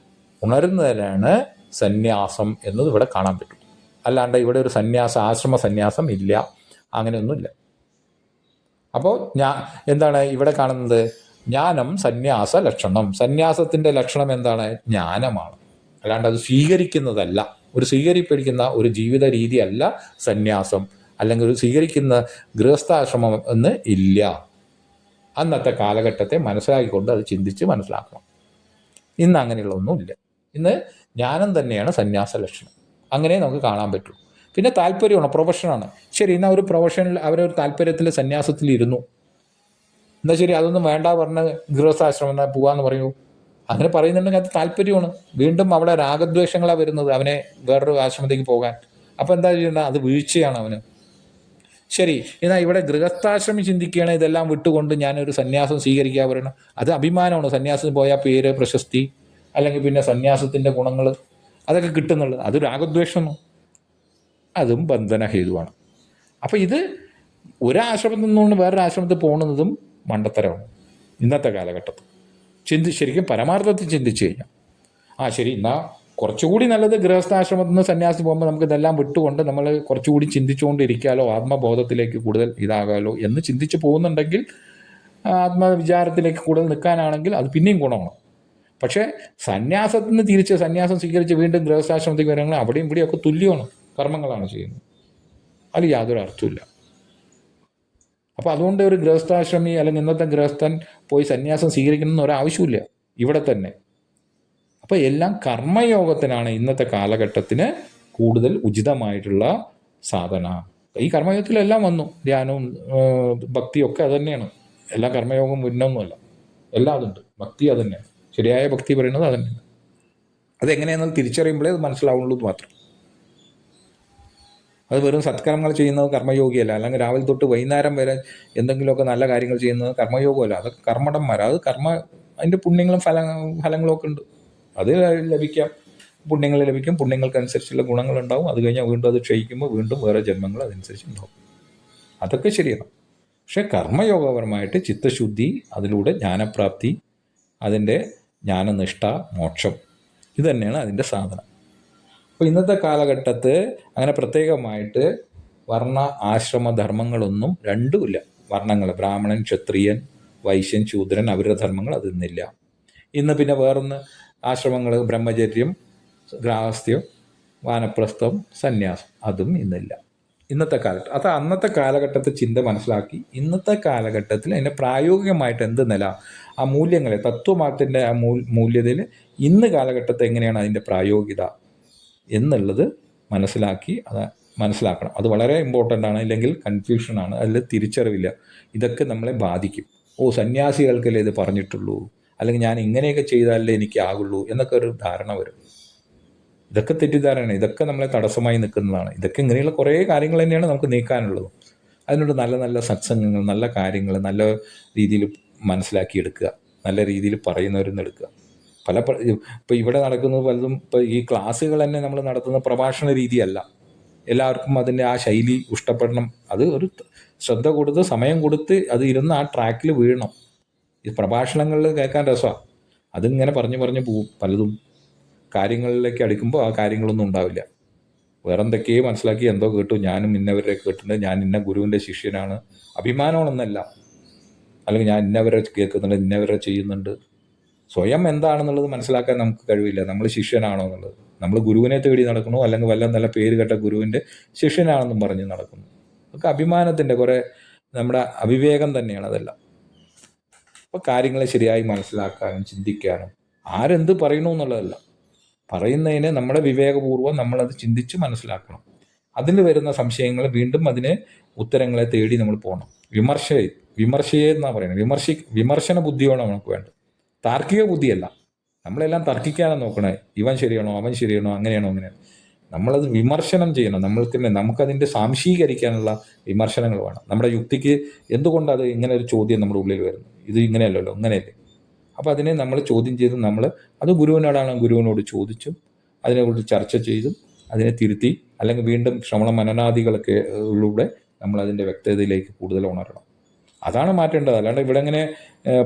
ഉണരുന്നതിനാണ് സന്യാസം എന്നത് ഇവിടെ കാണാൻ പറ്റും. അല്ലാണ്ട് ഇവിടെ ഒരു ആശ്രമ സന്യാസം ഇല്ല, അങ്ങനെയൊന്നുമില്ല. അപ്പോൾ എന്താണ് ഇവിടെ കാണുന്നത്? ജ്ഞാനം സന്യാസ ലക്ഷണം. സന്യാസത്തിൻ്റെ ലക്ഷണം എന്താണ്? ജ്ഞാനമാണ്, അല്ലാണ്ട് അത് സ്വീകരിക്കുന്നതല്ല. ഒരു സ്വീകരിപ്പിക്കുന്ന ഒരു ജീവിത രീതിയല്ല സന്യാസം, അല്ലെങ്കിൽ ഒരു സ്വീകരിക്കുന്ന ഗൃഹസ്ഥാശ്രമം എന്ന് ഇല്ല. അന്നത്തെ കാലഘട്ടത്തെ മനസ്സിലാക്കിക്കൊണ്ട് അത് ചിന്തിച്ച് മനസ്സിലാക്കണം. ഇന്ന് അങ്ങനെയുള്ളതൊന്നുമില്ല. ഇന്ന് ജ്ഞാനം തന്നെയാണ് സന്യാസ ലക്ഷണം. അങ്ങനെ നമുക്ക് കാണാൻ പറ്റും. പിന്നെ താല്പര്യമാണ്, പ്രൊഫഷനാണ്. ശരി, എന്നാൽ ഒരു പ്രൊഫഷനിൽ അവരൊരു താല്പര്യത്തിൽ സന്യാസത്തിൽ ഇരുന്നു, എന്നാൽ ശരി, അതൊന്നും വേണ്ട പറഞ്ഞ് ഗൃഹസ്ഥാശ്രമം എന്നാൽ പോവാന്ന് പറയൂ. അങ്ങനെ പറയുന്നുണ്ടെങ്കിൽ അത് താല്പര്യമാണ്. വീണ്ടും അവിടെ രാഗദ്വേഷങ്ങളാണ് വരുന്നത് അവനെ വേറൊരു ആശ്രമത്തേക്ക് പോകാൻ. അപ്പോൾ എന്താ ചെയ്യേണ്ടത്? അത് വീഴ്ചയാണ് അവന്. ശരി, എന്നാൽ ഇവിടെ ഗൃഹസ്ഥാശ്രമി ചിന്തിക്കുകയാണ്, ഇതെല്ലാം വിട്ടുകൊണ്ട് ഞാനൊരു സന്യാസം സ്വീകരിക്കുക പറയണം. അത് അഭിമാനമാണ്. സന്യാസത്തിന് പോയാൽ പേര്, പ്രശസ്തി, അല്ലെങ്കിൽ പിന്നെ സന്യാസത്തിൻ്റെ ഗുണങ്ങൾ അതൊക്കെ കിട്ടുന്നുള്ളത്. അത് രാഗദ്വേഷമാണ്, അതും ബന്ധനഹേതുവാണ്. അപ്പോൾ ഇത് ഒരാശ്രമത്തിൽ നിന്നുകൊണ്ട് വേറൊരു ആശ്രമത്തിൽ പോകുന്നതും മണ്ടത്തരമാണ് ഇന്നത്തെ കാലഘട്ടത്തിൽ. ശരിക്കും പരമാർത്ഥത്തിൽ ചിന്തിച്ചു കഴിഞ്ഞാൽ ശരി, എന്നാൽ കുറച്ചുകൂടി നല്ലത് ഗൃഹസ്ഥാശ്രമത്തിൽ നിന്ന് സന്യാസി പോകുമ്പോൾ നമുക്ക് ഇതെല്ലാം വിട്ടുകൊണ്ട് നമ്മൾ കുറച്ചുകൂടി ചിന്തിച്ചുകൊണ്ടിരിക്കാലോ, ആത്മബോധത്തിലേക്ക് കൂടുതൽ ഇതാകാലോ എന്ന് ചിന്തിച്ച് പോകുന്നുണ്ടെങ്കിൽ, ആത്മവിചാരത്തിലേക്ക് കൂടുതൽ നിൽക്കാനാണെങ്കിൽ അത് പിന്നെയും ഗുണമാണ്. പക്ഷേ സന്യാസത്തിൽ നിന്ന് തിരിച്ച് സന്യാസം സ്വീകരിച്ച് വീണ്ടും ഗൃഹസ്ഥാശ്രമത്തേക്ക് വരണമെങ്കിൽ അവിടെയും ഇവിടെയൊക്കെ തുല്യമാണ്, കർമ്മങ്ങളാണ് ചെയ്യുന്നത്. അതിൽ യാതൊരു അർത്ഥമില്ല. അപ്പോൾ അതുകൊണ്ട് ഒരു ഗൃഹസ്ഥാശ്രമി അല്ലെങ്കിൽ ഇന്നത്തെ ഗൃഹസ്ഥൻ പോയി സന്യാസം സ്വീകരിക്കണമെന്ന് ഒരാവശ്യമില്ല ഇവിടെ തന്നെ. അപ്പോൾ എല്ലാം കർമ്മയോഗത്തിനാണ് ഇന്നത്തെ കാലഘട്ടത്തിന് കൂടുതൽ ഉചിതമായിട്ടുള്ള സാധന. ഈ കർമ്മയോഗത്തിലെല്ലാം വന്നു, ധ്യാനവും ഭക്തിയൊക്കെ അത് തന്നെയാണ്. എല്ലാ കർമ്മയോഗം മുന്നൊന്നുമല്ല, എല്ലാം അതുണ്ട്. ഭക്തി അത് തന്നെയാണ്, ശരിയായ ഭക്തി പറയുന്നത് അത് തന്നെയാണ്. അതെങ്ങനെയാണെന്ന് തിരിച്ചറിയുമ്പോഴേ അത് മനസ്സിലാവുള്ളൂ മാത്രം. അത് വെറും സത്കർമ്മങ്ങൾ ചെയ്യുന്നത് കർമ്മയോഗിയല്ല, അല്ലെങ്കിൽ രാവിലെ തൊട്ട് വൈകുന്നേരം വരെ എന്തെങ്കിലുമൊക്കെ നല്ല കാര്യങ്ങൾ ചെയ്യുന്നത് കർമ്മയോഗമല്ല. അതൊക്കെ കർമ്മടന്മാരാണ്. അത് അതിൻ്റെ പുണ്യങ്ങളും ഫലങ്ങളും ഒക്കെ ഉണ്ട്. അത് ലഭിക്കാം, പുണ്യങ്ങൾ ലഭിക്കും, പുണ്യങ്ങൾക്കനുസരിച്ചുള്ള ഗുണങ്ങളുണ്ടാവും. അത് കഴിഞ്ഞാൽ വീണ്ടും അത് ക്ഷയിക്കുമ്പോൾ വീണ്ടും വേറെ ജന്മങ്ങൾ അതനുസരിച്ച് ഉണ്ടാവും. അതൊക്കെ ശരിയാണ്. പക്ഷെ കർമ്മയോഗപരമായിട്ട് ചിത്തശുദ്ധി, അതിലൂടെ ജ്ഞാനപ്രാപ്തി, അതിൻ്റെ ജ്ഞാനനിഷ്ഠ, മോക്ഷം, ഇത് തന്നെയാണ് അതിൻ്റെ സാധന. അപ്പോൾ ഇന്നത്തെ കാലഘട്ടത്ത് അങ്ങനെ പ്രത്യേകമായിട്ട് വർണ്ണ ആശ്രമ ധർമ്മങ്ങളൊന്നും രണ്ടുമില്ല. വർണ്ണങ്ങൾ, ബ്രാഹ്മണൻ, ക്ഷത്രിയൻ, വൈശ്യൻ, ശൂദ്രൻ, അവരുടെ ധർമ്മങ്ങൾ അതിന്നില്ല. ഇന്ന് പിന്നെ വേറൊന്ന് ആശ്രമങ്ങൾ, ബ്രഹ്മചര്യം, ഗൃഹസ്ഥ്യം, വാനപ്രസ്ഥം, സന്യാസം, അതും ഇന്നില്ല ഇന്നത്തെ കാലത്ത്. അത് അന്നത്തെ കാലഘട്ടത്തെ ചിന്ത മനസ്സിലാക്കി ഇന്നത്തെ കാലഘട്ടത്തിൽ അതിൻ്റെ പ്രായോഗികമായിട്ട് എന്ത് നില, ആ മൂല്യങ്ങളെ, തത്വമാറ്റത്തിൻ്റെ ആ മൂല്യതയിൽ ഇന്ന് കാലഘട്ടത്തെ എങ്ങനെയാണ് അതിൻ്റെ പ്രായോഗികത എന്നുള്ളത് മനസ്സിലാക്കണം. അത് വളരെ ഇമ്പോർട്ടൻ്റ് ആണ്. ഇല്ലെങ്കിൽ കൺഫ്യൂഷനാണ്, അതിൽ തിരിച്ചറിവില്ല. ഇതൊക്കെ നമ്മളെ ബാധിക്കും. സന്യാസികൾക്കല്ലേ ഇത് പറഞ്ഞിട്ടുള്ളൂ, അല്ലെങ്കിൽ ഞാൻ ഇങ്ങനെയൊക്കെ ചെയ്താലേ എനിക്ക് ആകുള്ളൂ എന്നൊക്കെ ഒരു ധാരണ വരും. ഇതൊക്കെ തെറ്റിദ്ധാരണയാണ്. ഇതൊക്കെ നമ്മളെ തടസ്സമായി നിൽക്കുന്നതാണ്. ഇതൊക്കെ ഇങ്ങനെയുള്ള കുറേ കാര്യങ്ങൾ തന്നെയാണ് നമുക്ക് നീക്കാനുള്ളത്. അതിനോട് നല്ല നല്ല സത്സംഗങ്ങൾ, നല്ല കാര്യങ്ങൾ നല്ല രീതിയിൽ മനസ്സിലാക്കിയെടുക്കുക, നല്ല രീതിയിൽ പറയുന്നവരെന്ന് എടുക്കുക. ഇപ്പോൾ ഇവിടെ നടക്കുന്നത് പലതും, ഇപ്പോൾ ഈ ക്ലാസ്സുകൾ തന്നെ നമ്മൾ നടത്തുന്ന പ്രഭാഷണ രീതിയല്ല. എല്ലാവർക്കും അതിൻ്റെ ആ ശൈലി ഇഷ്ടപ്പെടണം. അത് ഒരു ശ്രദ്ധ കൊടുത്ത് സമയം കൊടുത്ത് അത് ഇരുന്ന് ആ ട്രാക്കിൽ വീഴണം. ഈ പ്രഭാഷണങ്ങളിൽ കേൾക്കാൻ രസമാണ്. അതിങ്ങനെ പറഞ്ഞു പോവും. പലതും കാര്യങ്ങളിലേക്ക് അടുക്കുമ്പോൾ ആ കാര്യങ്ങളൊന്നും ഉണ്ടാവില്ല. വേറെ എന്തൊക്കെയോ മനസ്സിലാക്കി എന്തോ കേട്ടു, ഞാനും ഇന്നവരെ കേട്ടിട്ടുണ്ട്, ഞാൻ ഇന്ന ഗുരുവിൻ്റെ ശിഷ്യനാണ്, അഭിമാനമാണെന്നല്ല. അല്ലെങ്കിൽ ഞാൻ ഇന്നവരെ കേൾക്കുന്നുണ്ട്, ഇന്നവരെ ചെയ്യുന്നുണ്ട്. സ്വയം എന്താണെന്നുള്ളത് മനസ്സിലാക്കാൻ നമുക്ക് കഴിവില്ല. നമ്മൾ ശിഷ്യനാണോ എന്നുള്ളത്. നമ്മൾ ഗുരുവിനെ തേടി നടക്കണോ, അല്ലെങ്കിൽ വല്ല നല്ല പേര് കേട്ട ഗുരുവിൻ്റെ ശിഷ്യനാണെന്നും പറഞ്ഞ് നടക്കുന്നു. അതൊക്കെ അഭിമാനത്തിൻ്റെ കുറേ നമ്മുടെ അവിവേകം തന്നെയാണ് അതെല്ലാം. അപ്പോൾ കാര്യങ്ങളെ ശരിയായി മനസ്സിലാക്കാനും ചിന്തിക്കാനും ആരെന്ത് പറയണു എന്നുള്ളതല്ല, പറയുന്നതിന് നമ്മുടെ വിവേകപൂർവ്വം നമ്മളത് ചിന്തിച്ച് മനസ്സിലാക്കണം. അതിൽ വരുന്ന സംശയങ്ങൾ വീണ്ടും അതിന് ഉത്തരങ്ങളെ തേടി നമ്മൾ പോകണം. വിമർശയെ എന്നാണ് പറയുന്നത്. വിമർശന ബുദ്ധിയാണ് നമുക്ക് വേണ്ടത്, താർക്കിക ബുദ്ധിയല്ല. നമ്മളെല്ലാം തർക്കിക്കാനാണ് നോക്കണേ. ഇവൻ ശരിയാണോ, അവൻ ശരിയാണോ, അങ്ങനെയാണോ, അങ്ങനെയാണ്. നമ്മളത് വിമർശനം ചെയ്യണം. നമുക്കതിൻ്റെ സാംശീകരിക്കാനുള്ള വിമർശനങ്ങൾ വേണം. നമ്മുടെ യുക്തിക്ക് എന്തുകൊണ്ടത് ഇങ്ങനെ ഒരു ചോദ്യം നമ്മുടെ ഉള്ളിൽ വരുന്നു, ഇത് ഇങ്ങനെയല്ലല്ലോ, അങ്ങനെയല്ലേ. അപ്പോൾ അതിനെ നമ്മൾ ചോദ്യം ചെയ്ത് അത് ഗുരുവിനോട് ചോദിച്ചും അതിനെക്കുറിച്ച് ചർച്ച ചെയ്തും അതിനെ തിരുത്തി, അല്ലെങ്കിൽ വീണ്ടും ശ്രവണ മനനാദികളൊക്കെ ഉള്ളിലൂടെ നമ്മളതിൻ്റെ വ്യക്തതയിലേക്ക് കൂടുതൽ ഉണരണം. അതാണ് മാറ്റേണ്ടത്. അല്ലാണ്ട് ഇവിടെ ഇങ്ങനെ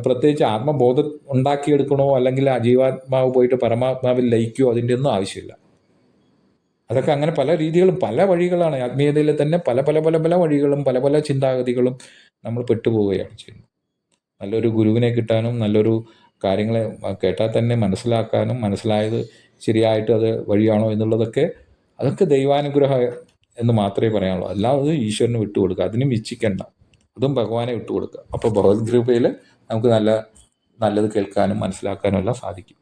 പ്രത്യേകിച്ച് ആത്മബോധം ഉണ്ടാക്കിയെടുക്കണോ, അല്ലെങ്കിൽ ആ ജീവാത്മാവ് പോയിട്ട് പരമാത്മാവിൽ ലയിക്കുകയോ, അതിൻ്റെ ഒന്നും ആവശ്യമില്ല. അതൊക്കെ അങ്ങനെ പല രീതികളും പല വഴികളാണ്. ആത്മീയതയിൽ തന്നെ പല പല പല പല വഴികളും പല പല ചിന്താഗതികളും നമ്മൾ പെട്ടുപോവുകയാണ് ചെയ്യുന്നത്. നല്ലൊരു ഗുരുവിനെ കിട്ടാനും നല്ലൊരു കാര്യങ്ങളെ കേട്ടാൽ തന്നെ മനസ്സിലാക്കാനും മനസ്സിലായത് ശരിയായിട്ട് അത് വഴിയാണോ എന്നുള്ളതൊക്കെ അതൊക്കെ ദൈവാനുഗ്രഹം എന്ന് മാത്രമേ പറയാനുള്ളൂ. അല്ലാതെ ഈശ്വരന് വിട്ടുകൊടുക്കുക, അതിനും ഇച്ഛിക്കണ്ട, അതും ഭഗവാനെ വിട്ടുകൊടുക്കുക. അപ്പോൾ ഭഗവത് കൃപയിൽ നമുക്ക് നല്ലത് കേൾക്കാനും മനസ്സിലാക്കാനും എല്ലാം സാധിക്കും.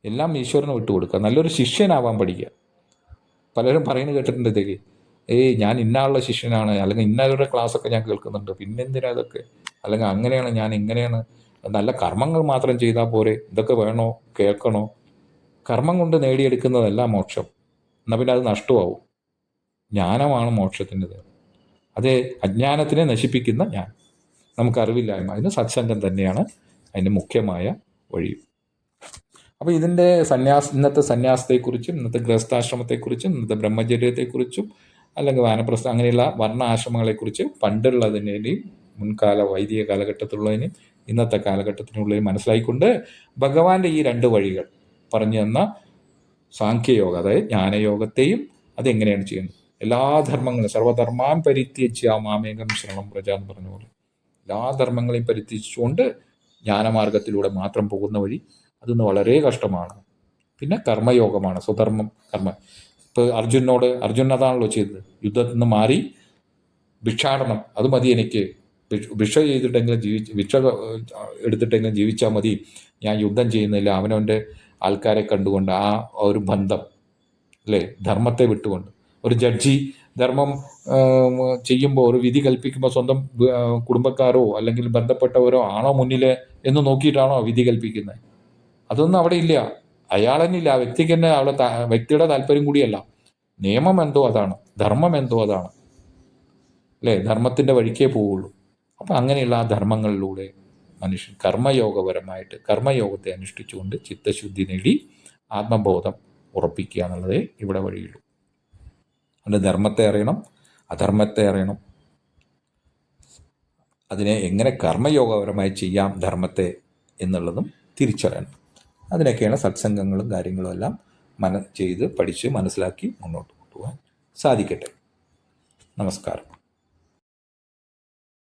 എല്ലാം ഈശ്വരന് വിട്ടുകൊടുക്കുക, നല്ലൊരു ശിഷ്യനാവാൻ പഠിക്കുക. പലരും പറയുന്നത് കേട്ടിട്ടുണ്ട് ഇതൊക്കെ, ഞാൻ ഇന്നാളുടെ ശിഷ്യനാണ്, അല്ലെങ്കിൽ ഇന്നവരുടെ ക്ലാസ്സൊക്കെ ഞാൻ കേൾക്കുന്നുണ്ട്, പിന്നെന്തിനാ ഇതൊക്കെ, അല്ലെങ്കിൽ അങ്ങനെയാണ് ഞാൻ ഇങ്ങനെയാണ്, നല്ല കർമ്മങ്ങൾ മാത്രം ചെയ്താൽ പോരെ, ഇതൊക്കെ വേണോ കേൾക്കണോ? കർമ്മം കൊണ്ട് നേടിയെടുക്കുന്നതല്ല മോക്ഷം, എന്നാൽ പിന്നെ അത് നഷ്ടമാവും. ജ്ഞാനമാണ് മോക്ഷത്തിൻ്റെത്. അത് അജ്ഞാനത്തിനെ നശിപ്പിക്കുന്ന ഞാൻ, നമുക്കറിവില്ലായ്മ, അതിന് സത്സംഗം തന്നെയാണ് അതിൻ്റെ മുഖ്യമായ വഴി. അപ്പോൾ ഇതിൻ്റെ ഇന്നത്തെ സന്യാസത്തെക്കുറിച്ചും ഇന്നത്തെ ഗൃഹസ്ഥാശ്രമത്തെക്കുറിച്ചും ഇന്നത്തെ ബ്രഹ്മചര്യത്തെക്കുറിച്ചും അല്ലെങ്കിൽ വാനപ്രസ്ഥ അങ്ങനെയുള്ള വർണ്ണ ആശ്രമങ്ങളെക്കുറിച്ച് പണ്ടുള്ളതിൻ്റെയും മുൻകാല വൈദിക കാലഘട്ടത്തിലുള്ളതിനും ഇന്നത്തെ കാലഘട്ടത്തിനുള്ളതിനും മനസ്സിലായിക്കൊണ്ട് ഭഗവാന്റെ ഈ 2 വഴികൾ പറഞ്ഞു തന്ന സാഖ്യയോഗ, അതായത് ജ്ഞാനയോഗത്തെയും അതെങ്ങനെയാണ് ചെയ്യുന്നത്, എല്ലാ ധർമ്മങ്ങളും സർവധർമാൻ പരിത്യജ്യ മാമേകം ശരണം പ്രജ എന്ന് പറഞ്ഞ പോലെ എല്ലാ ധർമ്മങ്ങളെയും പരിത്യജിച്ചുകൊണ്ട് ജ്ഞാനമാർഗത്തിലൂടെ മാത്രം പോകുന്ന വഴി, അതൊന്ന് വളരെ കഷ്ടമാണ്. പിന്നെ കർമ്മയോഗമാണ്, സ്വധർമ്മം കർമ്മ. ഇപ്പോൾ അർജുൻ അതാണല്ലോ ചെയ്തത്, യുദ്ധത്തിൽ നിന്ന് മാറി ഭിക്ഷാടനം, അത് മതി എനിക്ക്, ഭിക്ഷ ചെയ്തിട്ടെങ്കിലും ഭിക്ഷ എടുത്തിട്ടെങ്കിലും ജീവിച്ചാൽ മതി, ഞാൻ യുദ്ധം ചെയ്യുന്നില്ല, അവനവൻ്റെ ആൾക്കാരെ കണ്ടുകൊണ്ട് ആ ഒരു ബന്ധം അല്ലേ, ധർമ്മത്തെ വിട്ടുകൊണ്ട്. ഒരു ജഡ്ജി ധർമ്മം ചെയ്യുമ്പോൾ, ഒരു വിധി കൽപ്പിക്കുമ്പോൾ സ്വന്തം കുടുംബക്കാരോ അല്ലെങ്കിൽ ബന്ധപ്പെട്ടവരോ ആണോ മുന്നിൽ എന്ന് നോക്കിയിട്ടാണോ വിധി കൽപ്പിക്കുന്നത്? അതൊന്നും അവിടെ ഇല്ല. അയാൾ തന്നെ ഇല്ല, ആ വ്യക്തിക്ക് തന്നെ അവിടെ വ്യക്തിയുടെ താല്പര്യം കൂടിയല്ല. നിയമം എന്തോ അതാണ്, ധർമ്മം എന്തോ അതാണ് അല്ലേ, ധർമ്മത്തിൻ്റെ വഴിക്കേ പോവുള്ളൂ. അപ്പം അങ്ങനെയുള്ള ആ ധർമ്മങ്ങളിലൂടെ മനുഷ്യൻ കർമ്മയോഗപരമായിട്ട് കർമ്മയോഗത്തെ അനുഷ്ഠിച്ചുകൊണ്ട് ചിത്തശുദ്ധി നേടി ആത്മബോധം ഉറപ്പിക്കുക എന്നുള്ളതേ ഇവിടെ വഴിയുള്ളൂ. അതുകൊണ്ട് ധർമ്മത്തെ അറിയണം, അധർമ്മത്തെ അറിയണം, അതിനെ എങ്ങനെ കർമ്മയോഗപരമായി ചെയ്യാം ധർമ്മത്തെ എന്നുള്ളതും തിരിച്ചറിയണം. അതിനൊക്കെയാണ് സത്സംഗങ്ങളും കാര്യങ്ങളും എല്ലാം ചെയ്ത് പഠിച്ച് മനസ്സിലാക്കി മുന്നോട്ട് കൊണ്ടുപോകാൻ സാധിക്കട്ടെ. നമസ്കാരം.